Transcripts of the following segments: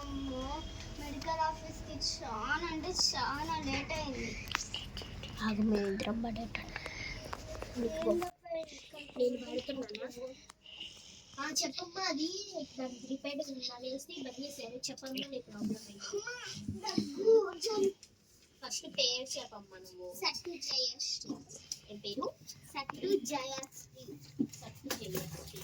అమ్మో మెడికల్ ఆఫీస్కి చాలా అంటే చాలా లేట్ అయింది. ఆగు మేము ఇద్దరం పడేట నేను పడుతున్నానా చెప్పమ్మా. అది దానికి రిపేర్ అనేసి ఇవన్నీ సరే చెప్పమ్మా. నీ ప్రాబ్లం ఫస్ట్ పేరు చెప్పమ్మా. నువ్వు సట్టు జయశ్రీ. ఏం పేరు? సట్టు జయశ్రీ. సట్టు జయశ్రీ.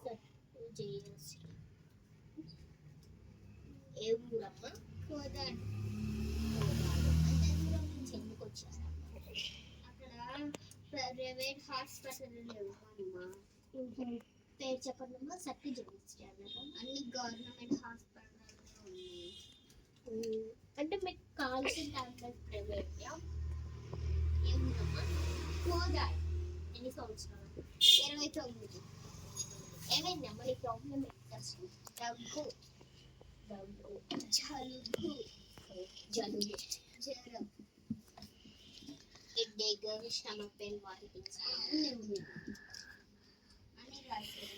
సట్టు జయశ్రీ. ఏ ఊరమ్మా? కోదాడు. అంత దూరం నుంచి ఎందుకు వచ్చారు? అక్కడ ప్రైవేట్ హాస్పిటల్ లేవమ్మా. పేరు చెప్పండమ్మా. సట్టు జయశ్రీ అన్నారు. అన్ని గవర్నమెంట్ హాస్పిటల్ ఉన్నాయి. అంటే మీకు కావాల్సిన టాబ్లెట్ ప్రైవేట్ ఏముందమ్మా? కోదాడు. ఎన్ని సంవత్సరాలు? 29. ఏమైందమ్మా నీ ప్రాబ్లం? దగ్గు, జలుబు, జ్వరం, హెడేక్, స్టమక్ పెయిన్, వామిటింగ్స్ అన్నీ ఉన్నాయి అని రాశారు.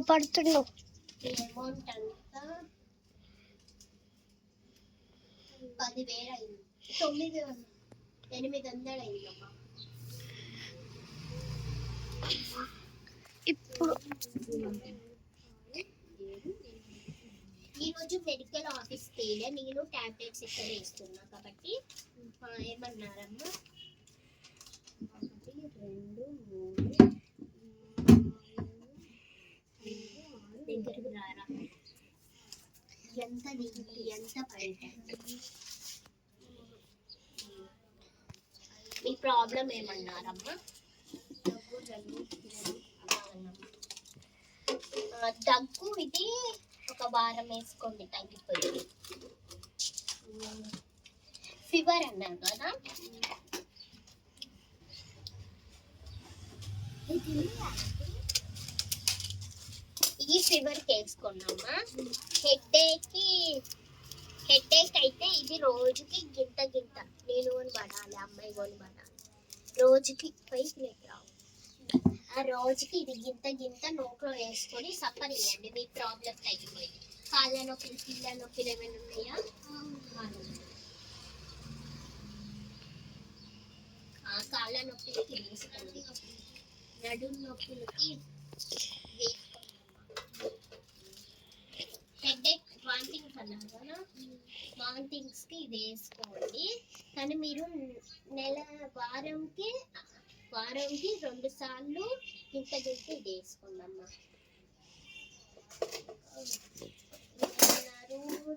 పడుతున్నావు. అమౌంట్ అంతా 10,000 అయింది. 800 అయిందమ్మా. ఇప్పుడు ఈరోజు మెడికల్ ఆఫీస్కి వెళ్ళా. నేను టాబ్లెట్స్ ఇక్కడ వేస్తున్నా కాబట్టి ఏమన్నారమ్మా? 1 2 3 దగ్గరికి రారా. ఎంత దిగి ఎంత బయట. మీ ప్రాబ్లం ఏమన్నారమ్మా? దగ్గు ఇది ఒక వారం వేసుకోండి తగ్గిపోయింది. ఫీవర్ అన్నారు కదా. ఈ ఫీవర్కి వేసుకున్నామా. హెడేక్ అయితే ఇది రోజుకి గింత నేను కొని పడాలి, అమ్మాయి కొని పడాలి. రోజుకి పైకి లేక రావు. ఆ రోజుకి ఇది గింత నోట్లో వేసుకొని సఫర్ ఇవ్వండి. మీ ప్రాబ్లం తగ్గిపోయింది. కాళ్ళ నొప్పులు, కీళ్ళ నొప్పులు ఏమైనా ఉన్నాయా? కాళ్ళ నొప్పులకి వేసుకోండి. నడుము నొప్పులకి హెడేక్, వామిటింగ్స్ అన్నారు కదా. వామిటింగ్స్కి ఇది వేసుకోండి. కానీ మీరు వారంకి 2 సార్లు ఇంత ఇది వేసుకోండమ్మా.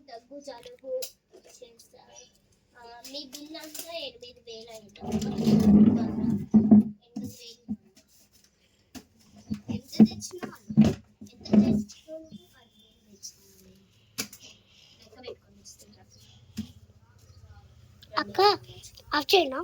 దగ్గు జలుబు చేస్తారు. మీ బిల్ అంతా 8,000 అయిందమ్మా. 8,000 ఎంత తెచ్చినా అక్క ఆఫ్ చేయనా?